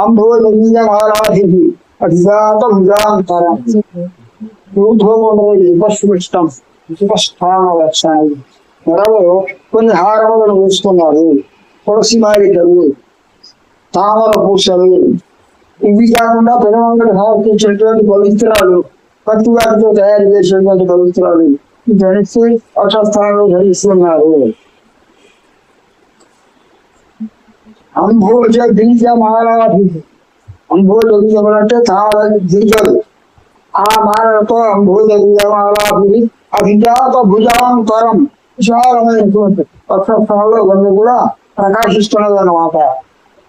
అంభోజమారాధి అధిజాత భుజాంతరం ఉపస్పృష్టం ఉపస్థాన లక్షణాలు. మెడలో కొన్ని హారములను వేసుకున్నారు. తులసి మాలికలు, తామర పూసలు, ఇవి కాకుండా పెదవంగడు సమర్పించినటువంటి పవిత్రాలు, పట్టువాటితో తయారు చేసినటువంటి పవిత్రాలు ధరిస్తూ వక్షస్థానంలో ధరిస్తున్నారు. అంభోజ బీజమాలాభి, అంభోజ బీజములు అంటే తామర గింజలు. ఆ మాలలతో అంభోజ బీజమాలాభి అభిజాత భుజాంతరం, విశాలమైనటువంటి వక్షస్థానంలో కొన్ని కూడా ప్రకాశిస్తున్నది అన్నమాట.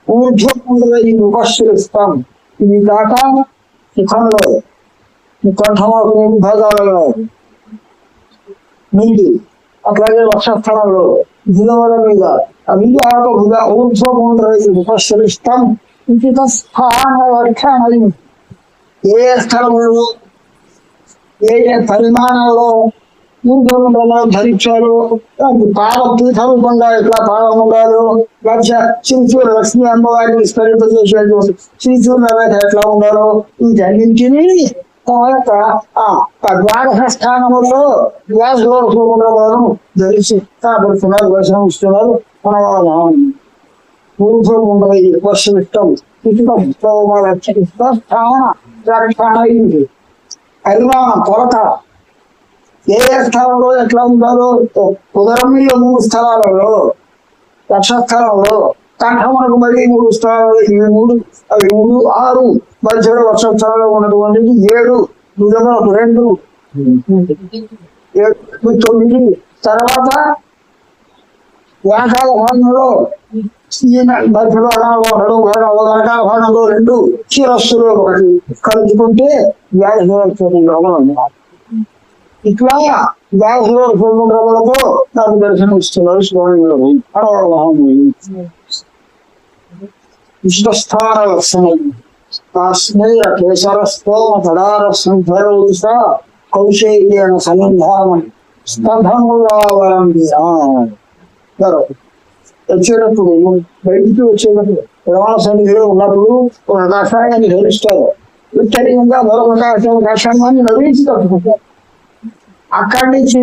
ఊర్ధ్వకుండలి ఉపశ్రిస్తాం, ఇది కాక ముఖంలో, కంఠంలో భాగాలలో నుండి, అట్లాగే వక్షస్థలంలో భుజముల మీద అభిజాత భుజ ఊర్ధ్వకుండలి ఉపశ్రిస్తాం ఉచిత స్థాన లక్షణం. ఏ స్థలంలో ఏ పరిమాణంలో ఊర్ధ్వకుండలో ధరించారు, పాదం పీఠరూపంగా ఎట్లా పాదం ఉండాలో, శ్రీచూర లక్ష్మీ అమ్మవారిని విస్తరింపజేసేటువంటి శ్రీచూర ఎట్లా ఉండాలో, వీటన్నింటినీ ద్వాదశ స్థానములో ద్వాదశోపగ్రహాలను ధరించి కాబడుతున్నారు, దర్శనం ఇస్తున్నారు. ఊర్ధ్వకుండలి ఉపశ్రిష్టం పరిమాణం కొలత. ఏ స్థలంలో ఎట్లా ఉండాలో, ఉదరం మీద 3 స్థలాలలో, వక్షస్థలంలో, కంఠమునకు మళ్ళీ 3 స్థలాలు, ఇవి 3, అవి 3, 6, మధ్యలో వక్షస్థలంలో ఉన్నటువంటిది 7, భుజములకు 2, 9. తర్వాత వ్యాకాల భాగంలో మధ్యలో అనాభాగం, వెనకాల భాగంలో 2, శిరస్సులో 1 కలుపుకుంటే ఇట్లా వ్యాసులతో నాకు దర్శనం ఇస్తున్నారు స్వామి. విశిష్టస్థాన లక్షణం. కాశ్మీర కేసరస్తో తడార సంధరోస కౌశేయన సన్నిధానం స్కంధములావలంబి. వచ్చేటప్పుడు, బయటికి వచ్చేటప్పుడు ప్రమాణ సన్నిధిలో ఉన్నప్పుడు ఒక కషాయాన్ని ధరిస్తారు. ఉత్తరీయంగా మరొక కషాయాన్ని నడిచి తప్పుకుంటారు. అక్కడి నుంచి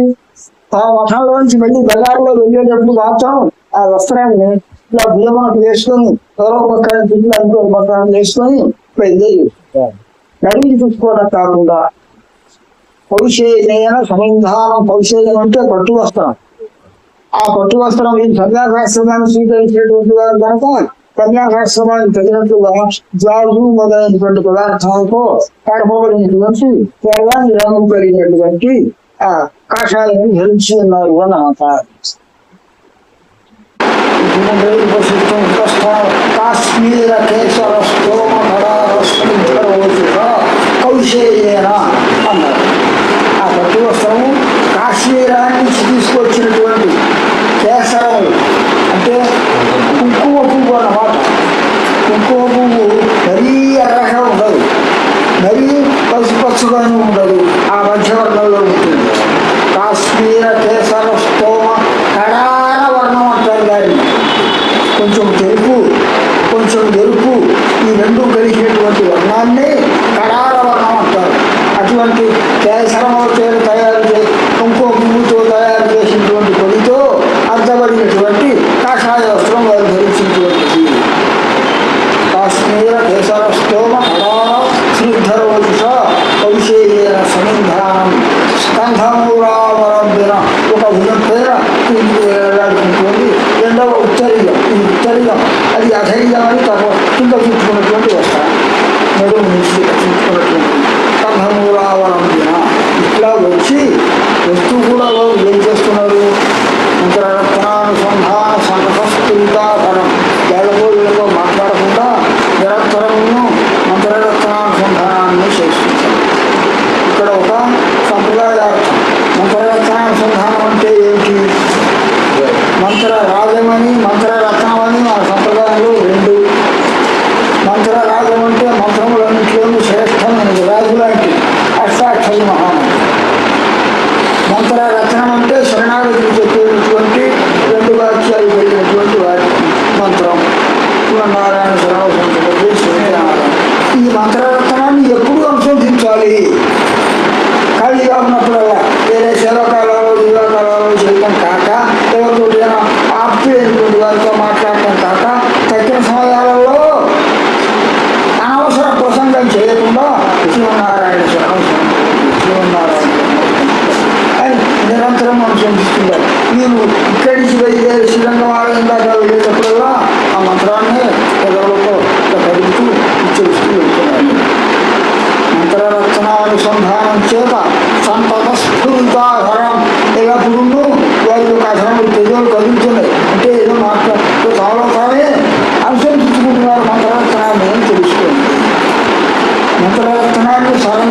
ఆ మఠంలోంచి మళ్ళీ బజార్లో వెళ్ళేటప్పుడు మాత్రం ఆ వస్త్రాన్ని ఇలా భుజమునకు వేసుకొని ఎవరో పక్కన వేసుకొని వెళ్ళి నడిచి చూసుకోవడం కాకుండా పౌషేయన సమిధానం. పౌషేయం అంటే పట్టు వస్త్రం. ఆ పట్టు వస్త్రం ఈ కన్యాశాస్త్రాన్ని స్వీకరించేటువంటి వారు కనుక కన్యాశాస్త్రాన్ని తగినట్టుగా జాజు మొదలైనటువంటి పదార్థాలతో కడపబడినటువంటి తెల్లని రంగు కలిగినటువంటి ఆ కాషాయాన్ని ధరించి ఉన్నారు అన్నమాట. కాశ్మీర కేసర స్తోమ కౌశేయేన అన్నారు. ఆ పట్టు వస్త్రము కాశ్మీరాన్ని నుంచి తీసుకొచ్చినటువంటి కేసరములు అంటే కుంకుమ పువ్వు అన్నమాట. కుంకుమ పువ్వు మరీ ఎర్రగా ఉండదు, మరీ పసుపచ్చుగానే ఉండదు, ఆ మధ్యవర్గంలో ఉంటుంది. కాశ్మీర కేసర స్తోమ కడార వర్ణం అంటారు దాన్ని. కొంచెం తెలుపు, కొంచెం ఎరుపు, ఈ 2 కలిసినటువంటి వర్ణాన్ని కడార వర్ణం అంటారు. అటువంటి కేసరములతో తయారు చేసి కుంకుమ పువ్వుతో తయారు చేసినటువంటి పొడితో అద్దబడినటువంటి కాషాయ వస్త్రం వారు ధరించినటువంటిది. కాశ్మీర కేసర స్తోమ కడార శ్రీధరోష కౌశేయేన సమిధానం స్కంధములావలంబిన. ఒక భుజం పేర వేలాడుకుంటుంది, రెండవ ఉత్తరీయం. ఈ ఉత్తరీయం అది అధైర్యాన్ని కింద చుట్టుకున్నటువంటి వస్త్రం, నడుము నుంచి చుట్టుకున్నటువంటి స్కంధములావలంబిన. ఇట్లా వచ్చి వస్తూ కూడా ఏం చేస్తున్నారు, మంత్రరత్నానుసంధాన సంఘస్థితాకరం. ఏళ్ళకో మాట్లాడకుండా నిరంతరము మంత్ర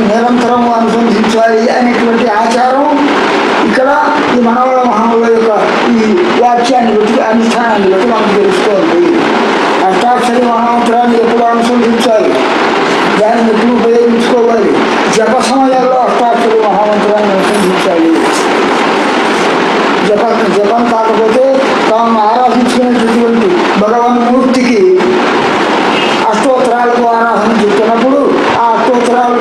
నిరంతరము అనుసంధించాలి అనేటువంటి ఆచారం ఇక్కడ ఈ మనవల మహాముల యొక్క ఈ వాక్యాన్ని బట్టి అనుష్ఠానాన్ని బట్టి మనం తెలుసుకోవాలి. అష్టాక్షరి మహామంత్రాన్ని ఎప్పుడు అనుసంధించాలి, దాన్ని ఎప్పుడు ఉపయోగించుకోవాలి, జప సమయాల్లో అష్టాక్షరి మహామంత్రాన్ని అనుసంధించాలి. జపం కాకపోతే తాము ఆరాధించుకునేటటువంటి భగవన్మూర్తికి అష్టోత్తరాలకు ఆరాధన చెప్తున్నప్పుడు ఆ అష్టోత్తరాలు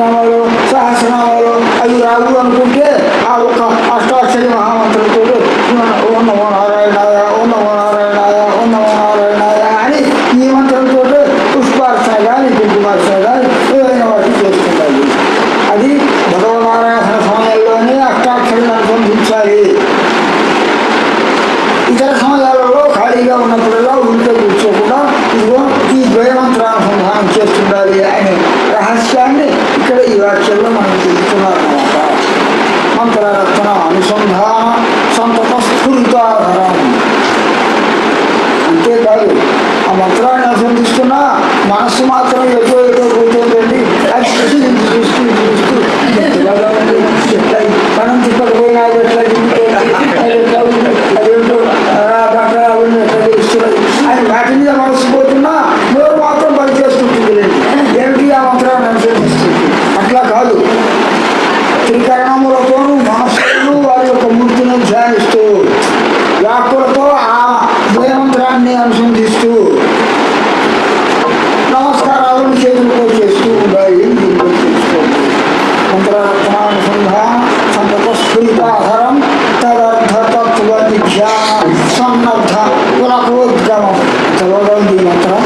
నామాలు సహస్రనామాలు అవి రావు అనుకుంటే ఆ ఒక్క అష్టాక్షరి మహామంత్రంతో ఓం నమో నారాయణాయ, ఓం నమో నారాయణాయ, ఓం నమో నారాయణాయ అని ఈ మంత్రంతో పుష్పార్చన కానీ కుంకుమార్చన కానీ ఏదైనా వాటిని చేసుకుంటాయి. అది భగవనారాధన సమయంలోనే అష్టాక్షరిని అనుసంధించాలి. ఇతర సమయాలలో ఖాళీగా ఉన్నప్పుడల్లా ఊరికే కూర్చోకుండా ఇదిగో ఈ ద్వయమంత్రానుసంధానం చేస్తుండాలి అనే రహస్యాన్ని ఇక్కడ ఈ వాక్యంలో మనం తెలుసుకున్నారన్నమాట. మంత్రరత్న అనుసంధాన సంతత స్ఫురితాధరం. అంతేకాదు ఆ మంత్రాన్ని అనుసంధిస్తున్నా మనస్సు మాత్రం ఎటో కూర్చోండి. అది చూస్తూ మనం తిప్పకపోయినా అదేంటో అని వాటి మీద మనసు పోతున్నా నోరు మాత్రం పని చేసుకుంటుంది. ఏమిటి ఆ మంత్రాన్ని అనుసరిస్తుంది? అట్లా కాదు, త్రికరణములతోనూ మనస్సును వారి యొక్క మూర్తిని ధ్యానిస్తూ వాక్కులతో ఆ ద్వయమంత్రాన్ని అనుసంధిస్తూ నమస్కారాలను చేతులతో చేస్తూ ఉండాలి. తెలుసుకోండి. మంత్రానుసంధాన సంతత స్ఫురితాధరం తదర్థతత్వ ధ్యాన సన్నద్ధ కులకోద్గమం. చదవడం ఈ మంత్రం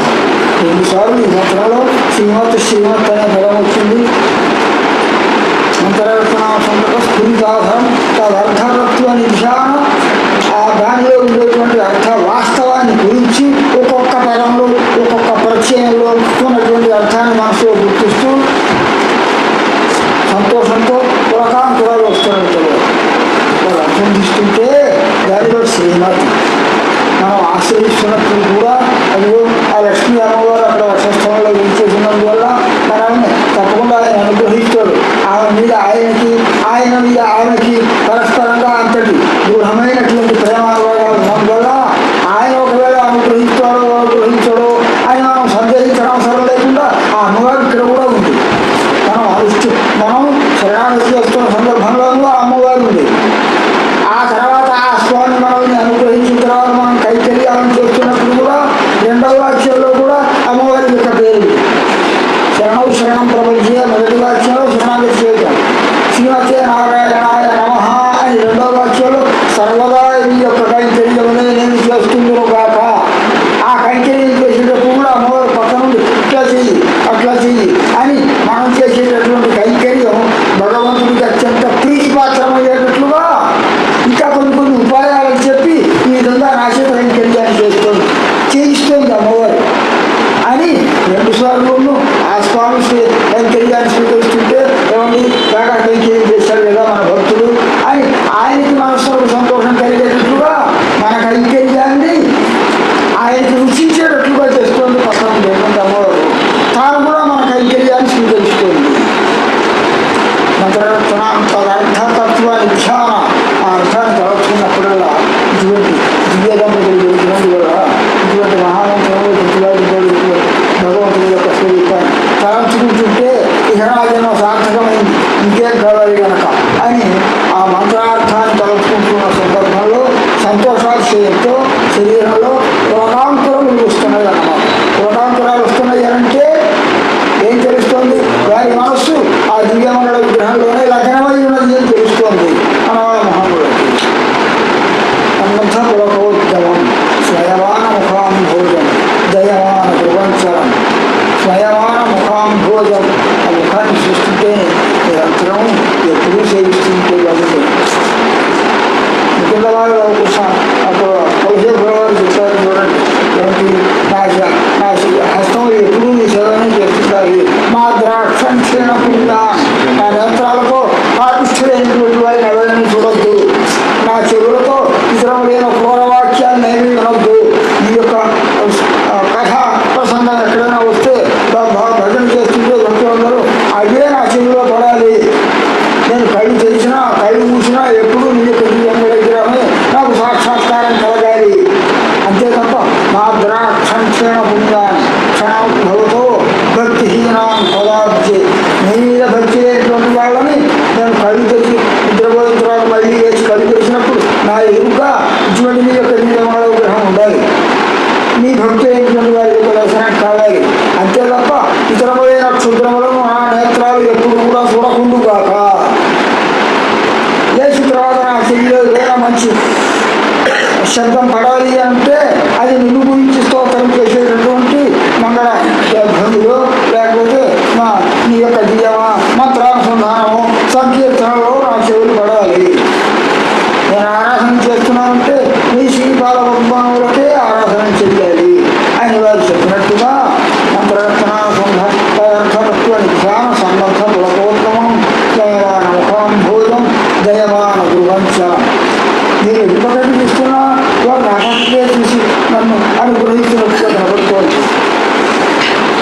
ఎన్నిసార్లు ఈ మంత్రంలో శ్రీమత్ అనే పదం వచ్చింది. మంత్రరత్న సంతత స్ఫురితాధరం తదర్థతత్వ ధ్యాన. ఆ దానిలో ఉండేటువంటి అర్థ వాస్తవాన్ని గురించి ఒక్కొక్క పదంలో ఒక్కొక్క ప్రత్యయంలో ఉన్నటువంటి అర్థాన్ని మనసులో గుర్తిస్తూ సంతోషంతో పులకాంకురాలు వస్తున్నట్టు వాళ్ళు అనుసంధిస్తుంటే దానిలో శ్రీమతి మనం ఆశ్రయిస్తున్నప్పుడు కూడా అదిగో ఆ లక్ష్మీ అమ్మవారు అక్కడ వర్షస్థలంలో విడిచేసినందువల్ల మనల్ని తప్పకుండా ఆయన అనుగ్రహిస్తాడు. ఆమె మీద ఆయనకి పరస్పరంగా అంతటి దృఢమైనటువంటి ప్రేమానుభవాలు ఉన్నందువల్ల ఆయన ఒకవేళ అనుగ్రహించాడో ఆయన మనం సందేహించడం అవసరం లేకుండా ఆ అమ్మవారు ఇక్కడ కూడా ఉంది. మనం శరణాగతి చేస్తున్న సందర్భంలో ఆ అమ్మవారు ఉంది. ఆ తర్వాత ఆ స్వామి మనల్ని అనుగ్రహించిన తర్వాత మనం కైకర్యాలను చేస్తున్నప్పుడు కూడా రెండవ వాక్యంలో కూడా అమ్మవారి యొక్క పేరు శరణం ప్రపంచ మొదటి వాక్యంలో శరణాగతి చేయటం, శ్రీమతే నారాయణాయ నమః అని రెండవ వాక్యంలో సర్వదా ఈ యొక్క కైకర్యమునే నేను చేస్తున్నాను కాక. ఆ కైకర్యం చేసేటప్పుడు కూడా అమ్మవారు పక్క నుండి ఇట్లా చెయ్యి అట్లా చెయ్యి అని మనం చేసేటటువంటి కైకర్యం భగవంతుడికి అత్యంత ప్రీతిపాత్రమయ్యేటట్లుగా ఇంకా కొన్ని ఉపాయాలు చెప్పి ఈ విధంగా నాశ కైకర్యాన్ని చేయిస్తోంది అమ్మవారు అని రెండుసార్లు ఆ స్వామి కైకర్యాన్ని స్వీకరిస్తుంటే ఏమండి బాగా కైకర్యం చేశారు కదా మన భక్తులు అని ఆయనకి మనసుకు సంతోషం కలిగేటట్లుగా మన కైకర్యాన్ని ఆయనకి రుచించేటట్లుగా చేస్తోంది పక్కన లేకుండా అమ్మవారు. తాను కూడా మన కైకర్యాన్ని స్వీకరిస్తోంది. అర్థతత్వాన్ని ధ్యాన ఆ అర్థాన్ని తలచుకున్నప్పుడల్లా ఇటువంటి దివ్య దంపతులు దొరికినందువల్ల ఇటువంటి మహామంత్రంలో భగవంతుడి యొక్క స్వరూపాన్ని తలంచుకుంటుంటే ఇహరాజనం సార్థకమైంది, ఇంకేం కావాలి కనుక అని ఆ మంత్రార్థాన్ని తలుచుకుంటున్న సందర్భంలో సంతోషాతిశయంతో శరీరంలో రోగాంకురములు వస్తున్నాయి అన్నమాట. రోగాంకురాలు వస్తున్నాయి అంటే ఏం తెలుస్తోంది? వారి మనస్సు ఆ దివ్యమండల విగ్రహంలోనే లగ్నమై ఉన్నది అని తెలుస్తోంది మనవాళ్ళ మహాములకి. అన్నంత పులకోద్గమం స్వయమాన ముఖాం భోజం దయమాన ప్రపంచం స్వయమాన ముఖాం భోజం. ఆ ముఖాన్ని సృష్టింటే నిరంతరం ఎప్పుడూ సేవిస్తుంటే బాగుంటుంది. పిల్లవాళ్ళు అప్పుడు కౌశల్ వారు చెప్పారు చూడండి, ఏమిటి నా హస్తం ఎప్పుడూ నీ సేవనే చేస్తుంటారు. మా ద్రాక్షణ పుణ్యా నా నేత్రాలతో పాటిష్ఠులైనటువంటి వారిని ఎవరైనా చూడొద్దు, నా చెవులతో ఇతరములైన క్రూరవాక్యాన్ని ఏమీ వినొద్దు. ఈ యొక్క కథ ప్రసంగం ఎక్కడైనా వస్తే భజన చేస్తుంటే భక్తులందరూ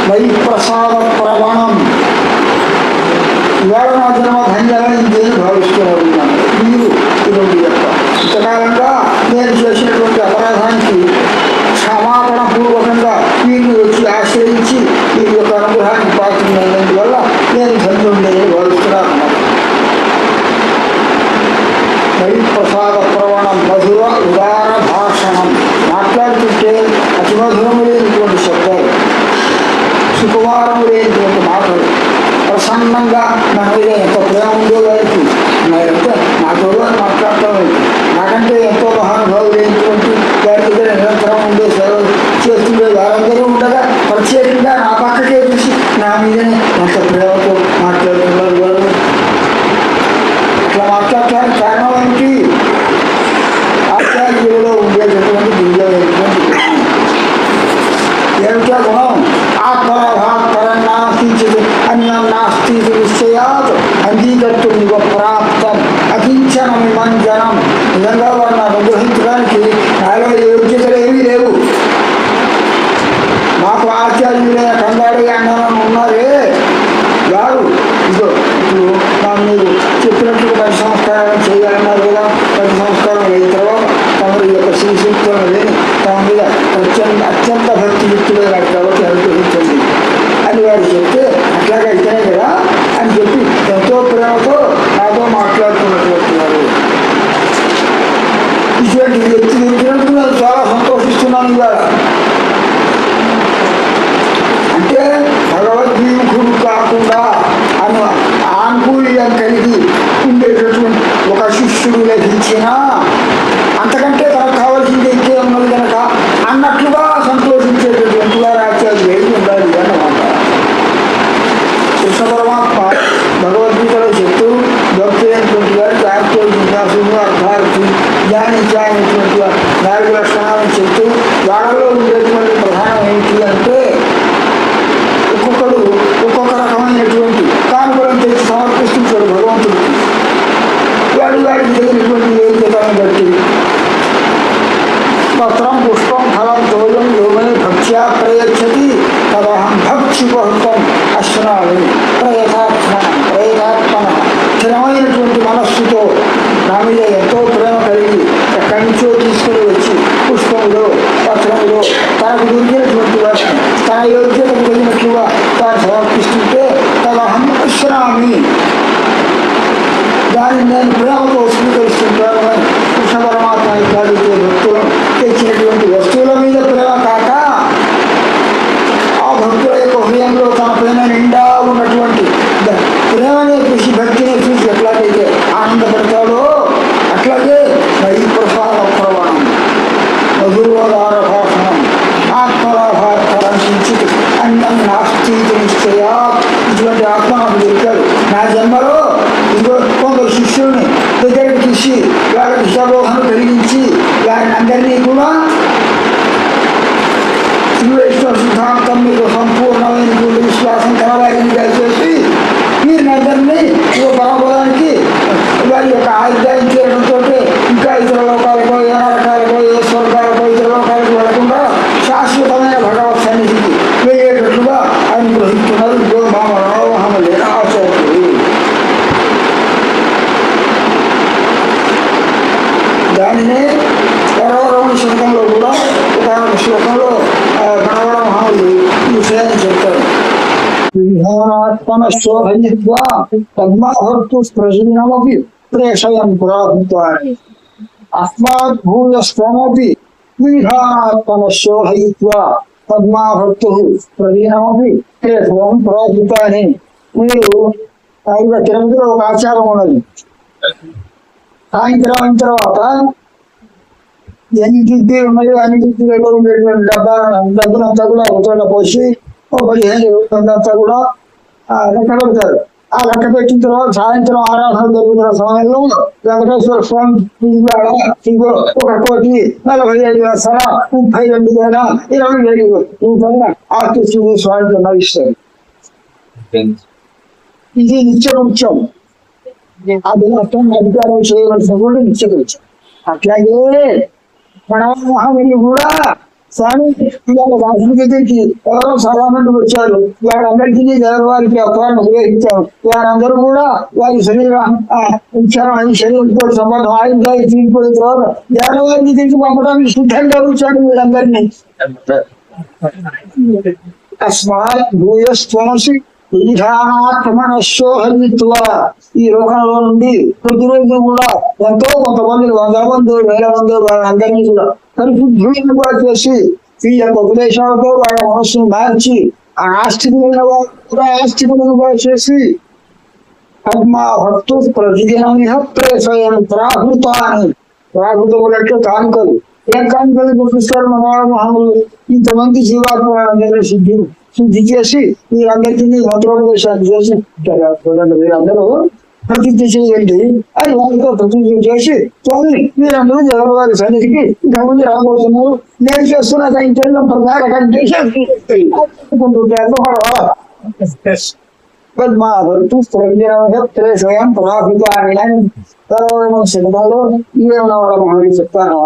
వై ప్రసాద ప్రవణం. ఇవాళ నా జన్మ ధన్యమైంది అని భావిస్తున్నారు మీరు. ఇటువంటి యొక్క ఇంతకాలంగా నేను చేసినటువంటి అపరాధానికి క్షమాపణ పూర్వకంగా వీరిని వచ్చి ఆశ్రయించి వీరి యొక్క అనుగ్రహాన్ని పాత్రమైనందువల్ల నేను ధన్యుడిని భావిస్తున్నాను. ప్రసాద ప్రవణం మధుర ఉదార భాషణం. మాట్లాడుతుంటే అతి మధురము లేనిటువంటి శబ్దాలు, సుకుమారము లేనిటువంటి మాటలు, ప్రసన్నంగా నా మీద ఎంత ప్రేమ ఉందో వారికి నాకంటే నాతో మాట్లాడటం నాకంటే ఎంతో మహానుభావులు లేనటువంటి వారి దగ్గర నిరంతరం ఉండే సేవ చేస్తుండే వారందరూ ఉండగా ప్రత్యేకంగా నా పక్కకే చూసి నా మీదనే ఎంత ప్రేమతో మాట్లాడుతున్నారు వారు. ఇట్లా మాట్లాడటానికి కారణం ఏమిటి? ఆచార్యులలో ఉండేటటువంటి దివ్యమైనటువంటి ఏమిటా గుణం? ఆత్మలాభాత్తరం నాస్తి అన్నం నాస్తి నిశ్చయాత్ అంగీకర్తం ఇవ ప్రాప్తం అకించనం విమంజనం. నిజంగా వారిని అనుగ్రహించడానికి నాలో యోగ్యతలు ఏమీ లేవు. మాకు ఆచార్యులైన కంగారు అన్నాను ఉన్నారే వారు ఇదో ఇప్పుడు మీరు చెప్పినట్లు పది సంస్కారం చేయాలన్నారు కదా. 10 సంస్కారం అయిన తర్వాత తమరి యొక్క శ్రీసూక్తం లేని తమ మీద అత్యంత భక్తి యుక్తులే కాబట్టి అనుగ్రహించండి అని వారు చెప్తే అట్లాగా అయితేనే కదా అని చెప్పి ఎంతో ప్రేమతో నాతో మాట్లాడుతున్నటువంటి వారు. ఇటువంటి వ్యక్తి దొరికినందుకు నేను చాలా సంతోషిస్తున్నాను ఇవాళ. అంటే భగవద్విముఖుడు కాకుండా అను ఆనుకూల్యం కలిగి ఉండేటటువంటి ఒక శిష్యుడు లభించినా అంతకంటే తనకు కావాల్సింది ఇంకే ఉన్నది కనుక అన్నట్లుగా సంతోషించేటటువంటి వారు ఆచార్యులు ఏమి ఉండాలి అన్నమాట. కృష్ణ పరమాత్మ భగవద్గీతలో చెప్తూ భక్తులైనటువంటి వారికి ఆత్మవిశ్వాసము అర్థార్థి ధ్యానించాలనేటువంటి 4 లక్షణాలను చెప్తూ వాళ్ళలో ఉండేటువంటి ప్రధానం ఏంటి అంటే ఒక్కొక్కడు ఒక్కొక్క రకమైనటువంటి కానుకలను తెచ్చి సమర్పిస్తుంటాడు భగవంతుడికి. వాడికి జరిగినటువంటి యోగ్యతను బట్టి పత్రం పుష్పం ఫలం తోయం యోగ భక్త్యా ప్రయచ్చతి తదహం భక్ష్యుపహృతం అశ్నామి ప్రయతాత్మన స్థిరమైనటువంటి మనస్సుతో నా మీద ఎంతో ప్రేమ కలిగి ఎక్కడి నుంచో తీసుకుని వచ్చి పుష్పంలో పత్రంలో తనకు దొరికినటువంటి వాటిని తన యోగ్యతకు కలిగినట్లుగా తాను సమర్పిస్తుంటే తదహం అశ్నామి దాన్ని నేను ప్రేమతో స్వీకరిస్తుంటాను అని కృష్ణ పరమాత్మ ఇట్లాంటి భక్తులు తెచ్చినటువంటి వస్తువుల మీద ప్రేమ కాక ఆ భక్తుల యొక్క హృదయంలో తన ప్రేమ నిండా ఉన్నటువంటి ప్రేమనే చూసి భక్తిని చూసి ఎట్లాగైతే ఆనందపడతాడో అట్లాగే ఈ ప్రసాద ప్రవణం మధురోదార భాషణం ఆత్మలాభార్థించి అన్నం నాస్తి నిశ్చయా. ఇటువంటి ఆత్మ నాకు దొరికాడు నా జన్మలో. ఇంకో కొందరు శిష్యుల్ని దగ్గరికి తీసి వాళ్ళకి హితబోధన కలిగించి వారిని అందరినీ కూడా శ్రీవైష్ణవ సిద్ధాంతం మీద సంపూర్ణమైనటువంటి విశ్వాసం కలవారిగా చేసి వీరినందరినీ పరమపదానికి వారి యొక్క ఆయుధాన్ని చేయడంతో ఇంకా ఇతర లోకాలకో ఏ రకాలకో ఏ స్వర్గాలకో ఇతర లోకాలకు వెళ్లకుండా శాశ్వతమైన భగవత్ సన్నిధికి వెళ్ళేటట్లుగా అనుగ్రహిస్తున్నారు. ఇంకో మా మనోహమ లేని ఆచార్యుడు. దానినే 20వ శ్లోకంలో కూడా ఒక శ్లోకంలో గణవర మహాములు ఈ విషయాన్ని చెప్తారు. విధానాత్మనశోభయిత్వా పద్మాభర్తు ప్రజీనమపి ప్రేషయం పురాభూతాని అస్మాత్ భూయస్త్వమపి విధానాత్మనశోభయిత్వా పద్మాభర్తు ప్రజీనమపి ప్రేషయం పురాభూతాని. మీరు తిరుపతిలో ఒక ఆచారం ఉన్నది. సాయంత్రం అయిన తర్వాత ఎన్ని దిద్ది ఉన్నాయో అన్ని దిద్దులలో ఉండేటువంటి డబ్బులంతా కూడా ఒకవేళ పోసి 15,000 అంతా కూడా లెక్క పెడతారు. ఆ లెక్క పెట్టిన తర్వాత సాయంత్రం ఆరాధన జరుగుతున్న సమయంలో వెంకటేశ్వర స్వామి ఇంకో 1,45,00,000 32,000 20,000 ఆర్టిస్టులు స్వామికి నడిస్తారు. ఇది నిత్యకృత్యం. అది మొత్తం అధికారం చేయవలసిన కూడా నిత్యకృత్యం. అట్లాగే మహాముని కూడా స్వామి ఇవాళ రాష్ట్ర దగ్గరికి ఎవరో చాలా మంది వచ్చారు. వారందరికీ జగన్వారికి అప్పాలను ఉపయోగించారు. వారందరూ కూడా వారి శరీరంతో సంబంధం ఆయన తీరిపోయిన తర్వాత జగన్వారికి తిరిగి పంపడానికి సిద్ధంగా వచ్చాడు వీళ్ళందరినీ. తస్మాత్ భూయస్వాంసి ఈ లోకంలో నుండి ప్రతిరోజు కూడా ఎంతో కొంతమంది 100 మంది 1000 మంది వాళ్ళందరినీ కూడా పరిశుద్ధంగా చేసి ఈ యొక్క ఉపదేశాలతో వాళ్ళ మనస్సును మార్చి ఆ ఆస్తికులైన వాళ్ళు కూడా ఆస్తికులుగా చేసి భక్తు ప్రతిదిన ప్రేసయం ప్రాహృతాన్ని ప్రాహృతములంటే కానుకలు ఏ కానుకలు గుర్తిస్తారు మన మహాములు ఇంతమంది జీవాత్మ శుద్ధి చేసి మీరందరికీ మంత్రోపదేశాలు చేసి మీరందరూ ప్రతిజ్ఞ చేయండి అని వాళ్ళతో ప్రతిజ్ఞ చేసి స్వామి మీరందరూ జగన్వారి సన్నిధికి ఇంతమంది రాబోతున్నారు, నేను చేస్తున్న ఇంట్లో ప్రధాన స్వయం ప్రాఫితాన్ని సినిమాలో ఇవే ఉన్న వాళ్ళ చెప్తాను.